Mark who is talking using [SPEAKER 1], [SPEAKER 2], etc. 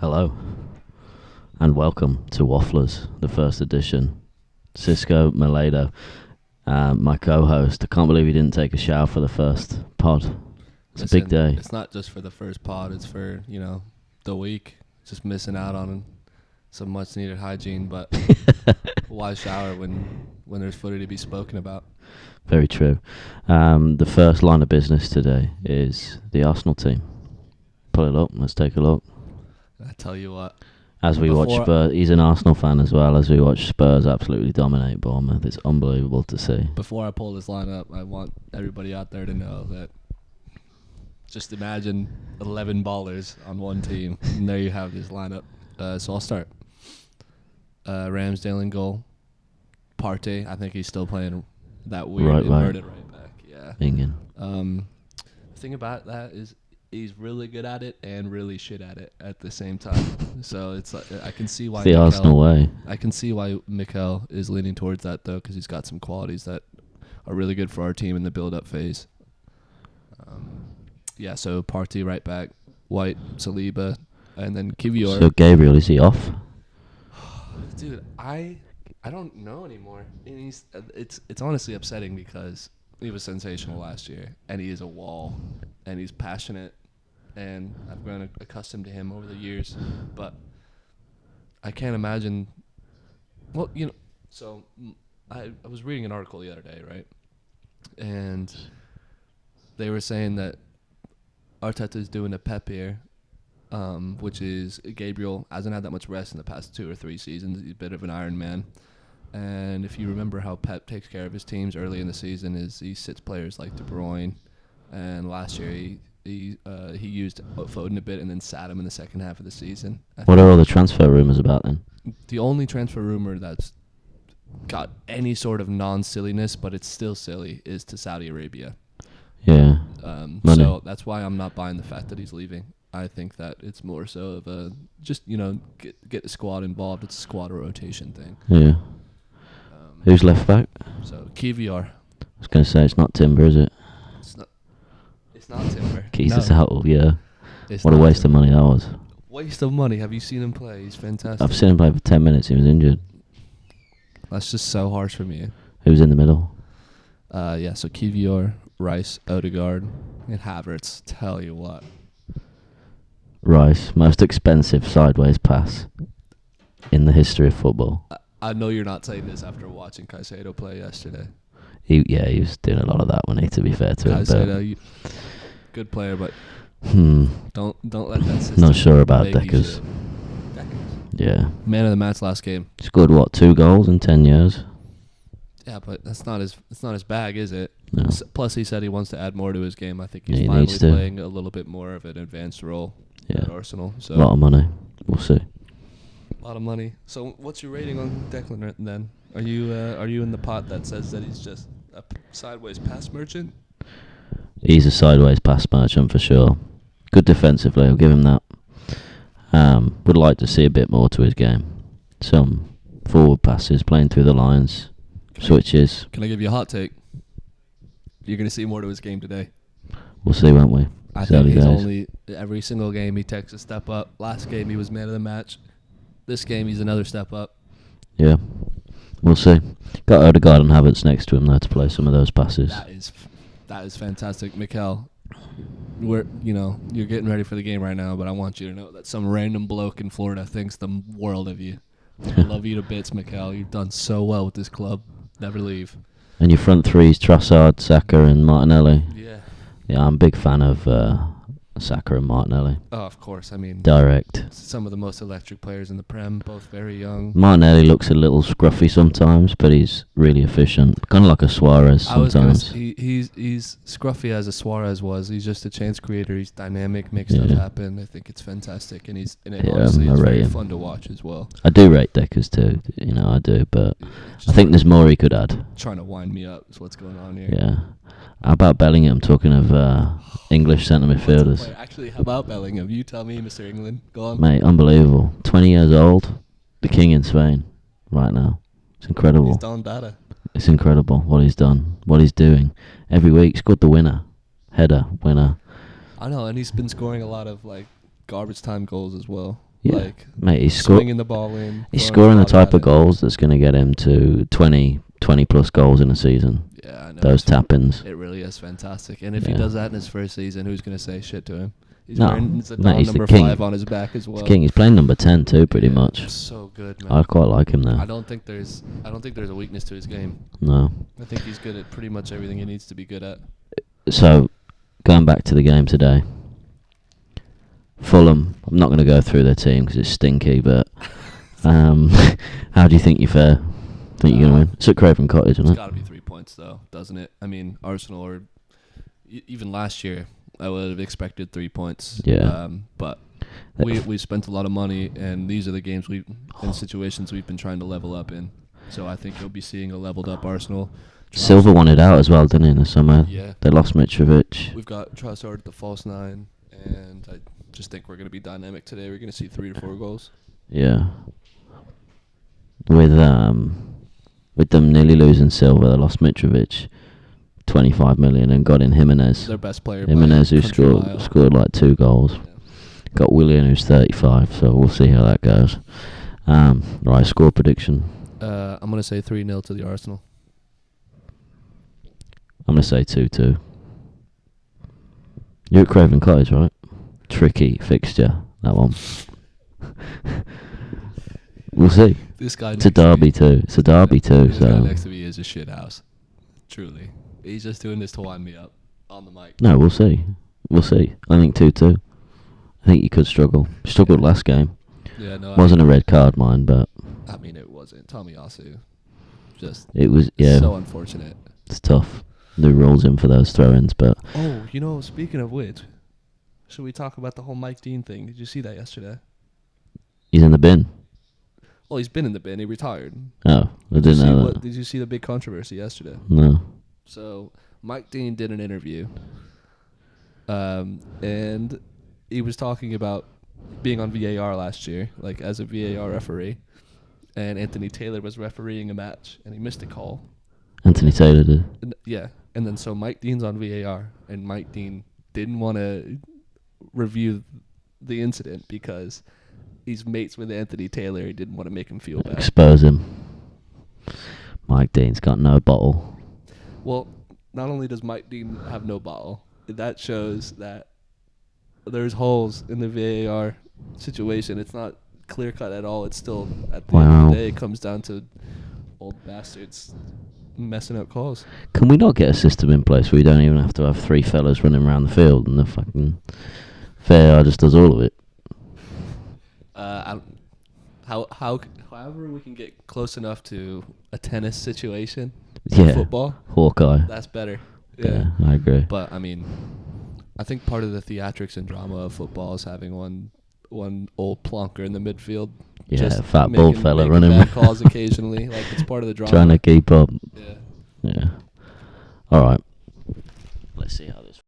[SPEAKER 1] Hello, and welcome to Wafflers, the first edition. Cisco Milado, my co-host. I can't believe he didn't take a shower for the first pod. It's a big day.
[SPEAKER 2] It's not just for the first pod, it's for, the week. Just missing out on some much needed hygiene, but why shower when there's footy to be spoken about?
[SPEAKER 1] Very true. The first line of business today is the Arsenal team. Pull it up, let's take a look.
[SPEAKER 2] I tell you what.
[SPEAKER 1] As we watch Spurs, he's an Arsenal fan as well, as we watch Spurs absolutely dominate Bournemouth. It's unbelievable to see.
[SPEAKER 2] Before I pull this lineup, I want everybody out there to know that just imagine 11 ballers on one team, and there you have this lineup. So I'll start. Ramsdale in goal. Partey, I think he's still playing that weird inverted right back. Yeah.
[SPEAKER 1] Ingen.
[SPEAKER 2] The thing about that is he's really good at it and really shit at it at the same time. So it's like, I can see why
[SPEAKER 1] it's the Arsenal way.
[SPEAKER 2] I can see why Mikel is leaning towards that though, because he's got some qualities that are really good for our team in the build-up phase. So Partey right back, White, Saliba, and then Kivior.
[SPEAKER 1] So Gabriel, is he off?
[SPEAKER 2] Dude, I don't know anymore. And it's honestly upsetting because he was sensational last year, and he is a wall, and he's passionate, and I've grown accustomed to him over the years. But I can't imagine. Well, so I was reading an article the other day, right? And they were saying that Arteta's doing a Pep here, which is Gabriel hasn't had that much rest in the past 2 or 3 seasons. He's a bit of an Iron Man. And if you remember how Pep takes care of his teams early in the season is he sits players like De Bruyne. And last year he used Foden a bit and then sat him in the second half of the season.
[SPEAKER 1] What are all the transfer rumours about then? So
[SPEAKER 2] the only transfer rumor that's got any sort of non-silliness, but it's still silly, is to Saudi Arabia.
[SPEAKER 1] Yeah.
[SPEAKER 2] So that's why I'm not buying the fact that he's leaving. I think that it's more so of a just get the squad involved. It's a squad rotation thing.
[SPEAKER 1] Yeah. Who's left back?
[SPEAKER 2] So Kivior.
[SPEAKER 1] I was going to say it's not Timber, is it?
[SPEAKER 2] It's not Timber.
[SPEAKER 1] Keys us out, yeah. What a waste
[SPEAKER 2] Timber.
[SPEAKER 1] of money that was.
[SPEAKER 2] Waste of money. Have you seen him play? He's fantastic.
[SPEAKER 1] I've seen him play for 10 minutes. He was injured.
[SPEAKER 2] That's just so harsh for me.
[SPEAKER 1] Who's in the middle?
[SPEAKER 2] So Kivior, Rice, Odegaard, and Havertz. Tell you what.
[SPEAKER 1] Rice, most expensive sideways pass in the history of football.
[SPEAKER 2] I know you're not saying this after watching Caicedo play yesterday.
[SPEAKER 1] He was doing a lot of that when he, to be fair to him.
[SPEAKER 2] Caicedo, good player, but don't let that system.
[SPEAKER 1] Not sure about Deckers. Yeah.
[SPEAKER 2] Man of the match last game.
[SPEAKER 1] Scored 2 goals in 10 years?
[SPEAKER 2] Yeah, but it's not his bag, is it?
[SPEAKER 1] No.
[SPEAKER 2] Plus, he said he wants to add more to his game. I think he's
[SPEAKER 1] he
[SPEAKER 2] finally
[SPEAKER 1] needs to.
[SPEAKER 2] playing a little bit more of an advanced role at Arsenal. So
[SPEAKER 1] a lot of money. We'll see.
[SPEAKER 2] A lot of money. So, what's your rating on Declan then? Are you in the pot that says that he's just a sideways pass merchant?
[SPEAKER 1] He's a sideways pass merchant for sure. Good defensively, I'll give him that. Would like to see a bit more to his game. Some forward passes, playing through the lines, switches.
[SPEAKER 2] Can I give you a hot take? You're going to see more to his game today.
[SPEAKER 1] We'll see, won't we?
[SPEAKER 2] I think he's every single game he takes a step up. Last game he was man of the match. This game he's another step up.
[SPEAKER 1] Yeah, we'll see. Got Odegaard and Havertz next to him though to play some of those passes.
[SPEAKER 2] That is fantastic, Mikel. You're getting ready for the game right now, but I want you to know that some random bloke in Florida thinks the world of you. I love you to bits, Mikel. You've done so well with this club. Never leave.
[SPEAKER 1] And your front threes, Trossard, Saka and Martinelli.
[SPEAKER 2] Yeah.
[SPEAKER 1] Yeah, I'm a big fan of Saka and Martinelli.
[SPEAKER 2] Oh, of course. I mean,
[SPEAKER 1] direct.
[SPEAKER 2] Some of the most electric players in the Prem, both very young.
[SPEAKER 1] Martinelli looks a little scruffy sometimes, but he's really efficient. Kind of like a Suarez sometimes.
[SPEAKER 2] He's scruffy as a Suarez was. He's just a chance creator. He's dynamic, makes stuff happen. I think it's fantastic, and honestly, it's very fun to watch as well.
[SPEAKER 1] I do rate Deckers too. I do, but I think there's more he could add.
[SPEAKER 2] Trying to wind me up is what's going on here.
[SPEAKER 1] Yeah. How about Bellingham? Talking of English centre midfielders.
[SPEAKER 2] Actually, how about Bellingham? You tell me, Mr. England. Go on.
[SPEAKER 1] Mate, unbelievable. 20 years old. The king in Spain right now. It's incredible.
[SPEAKER 2] He's Don Dada.
[SPEAKER 1] It's incredible what he's done, what he's doing. Every week, scored the winner. Header, winner.
[SPEAKER 2] I know, and he's been scoring a lot of garbage time goals as well.
[SPEAKER 1] Yeah,
[SPEAKER 2] Like,
[SPEAKER 1] mate,
[SPEAKER 2] swinging the ball in.
[SPEAKER 1] he's
[SPEAKER 2] throwing
[SPEAKER 1] scoring the
[SPEAKER 2] ball
[SPEAKER 1] type
[SPEAKER 2] at
[SPEAKER 1] of
[SPEAKER 2] it.
[SPEAKER 1] goals that's going to get him to 20 plus goals in a season.
[SPEAKER 2] Yeah, I know.
[SPEAKER 1] Those tap-ins.
[SPEAKER 2] It really is fantastic. And if he
[SPEAKER 1] Yeah.
[SPEAKER 2] does that in his first season, who's going to say shit to him? He's
[SPEAKER 1] No,
[SPEAKER 2] wearing
[SPEAKER 1] mate,
[SPEAKER 2] Zidane
[SPEAKER 1] he's the
[SPEAKER 2] number
[SPEAKER 1] king.
[SPEAKER 2] 5 on his back as well.
[SPEAKER 1] He's king. He's playing number 10 too, pretty
[SPEAKER 2] Yeah,
[SPEAKER 1] much.
[SPEAKER 2] So good, man.
[SPEAKER 1] I quite like him there.
[SPEAKER 2] I don't think there's a weakness to his game.
[SPEAKER 1] No.
[SPEAKER 2] I think he's good at pretty much everything he needs to be good at.
[SPEAKER 1] So, going back to the game today, Fulham. I'm not going to go through their team because it's stinky, but how do you think you fare? Think you're going to win? It's at Craven Cottage, isn't
[SPEAKER 2] It's
[SPEAKER 1] it?
[SPEAKER 2] got to be 3 points, though, doesn't it? I mean, Arsenal, or even last year, I would have expected 3 points.
[SPEAKER 1] Yeah.
[SPEAKER 2] But we spent a lot of money, and these are the games and situations we've been trying to level up in. So I think you'll be seeing a leveled up Arsenal.
[SPEAKER 1] Silva wanted out as well, didn't he, in the summer?
[SPEAKER 2] Yeah.
[SPEAKER 1] They lost Mitrovic.
[SPEAKER 2] We've got Trossard at the false 9, and I just think we're going to be dynamic today. We're going to see 3 to 4 goals.
[SPEAKER 1] Yeah. With them nearly losing Silva, they lost Mitrovic, 25 million, and got in Jimenez.
[SPEAKER 2] Their best player.
[SPEAKER 1] Jimenez,
[SPEAKER 2] by
[SPEAKER 1] who
[SPEAKER 2] a country mile.
[SPEAKER 1] scored like 2 goals.
[SPEAKER 2] Yeah.
[SPEAKER 1] Got Willian, who's 35, so we'll see how that goes. Right, score prediction.
[SPEAKER 2] I'm going to say 3-0 to the Arsenal.
[SPEAKER 1] I'm going to say 2-2. You're at Craven Cottage, right? Tricky fixture, that one. We'll see.
[SPEAKER 2] This guy.
[SPEAKER 1] It's a derby too. It's a derby too.
[SPEAKER 2] This guy
[SPEAKER 1] So
[SPEAKER 2] next to me is a shit house. Truly, he's just doing this to wind me up on the mic.
[SPEAKER 1] no, we'll see. We'll see. I think 2-2. I think you could struggle. Struggled last game.
[SPEAKER 2] Yeah, no.
[SPEAKER 1] Wasn't a red card, mine, but
[SPEAKER 2] I mean, it wasn't. Tomiyasu. Just
[SPEAKER 1] it was. Yeah,
[SPEAKER 2] so unfortunate.
[SPEAKER 1] it's tough. The rules in for those throw-ins, but
[SPEAKER 2] Oh, speaking of which, should we talk about the whole Mike Dean thing? Did you see that yesterday?
[SPEAKER 1] he's in the bin.
[SPEAKER 2] Well, he's been in the bin. He retired.
[SPEAKER 1] Oh, I didn't know that.
[SPEAKER 2] Did you see the big controversy yesterday?
[SPEAKER 1] No.
[SPEAKER 2] So Mike Dean did an interview, and he was talking about being on VAR last year, like as a VAR referee, and Anthony Taylor was refereeing a match, and he missed a call.
[SPEAKER 1] Anthony Taylor did.
[SPEAKER 2] And then so Mike Dean's on VAR, and Mike Dean didn't want to review the incident because he's mates with Anthony Taylor. He didn't want to make him feel bad.
[SPEAKER 1] Expose him. Mike Dean's got no bottle.
[SPEAKER 2] Well, not only does Mike Dean have no bottle, that shows that there's holes in the VAR situation. It's not clear cut at all. It's still, at the end of the day, it comes down to old bastards messing up calls.
[SPEAKER 1] Can we not get a system in place where you don't even have to have 3 fellas running around the field and the fucking VAR just does all of it?
[SPEAKER 2] However we can get close enough to a tennis situation,
[SPEAKER 1] Yeah.
[SPEAKER 2] football,
[SPEAKER 1] Hawkeye.
[SPEAKER 2] that's better.
[SPEAKER 1] Yeah, I agree.
[SPEAKER 2] But I mean, I think part of the theatrics and drama of football is having one old plonker in the midfield.
[SPEAKER 1] Yeah,
[SPEAKER 2] just
[SPEAKER 1] fat bald fella
[SPEAKER 2] making
[SPEAKER 1] running.
[SPEAKER 2] bad calls occasionally. Like, it's part of the drama.
[SPEAKER 1] Trying to keep up.
[SPEAKER 2] Yeah.
[SPEAKER 1] Yeah. All right. Let's see how this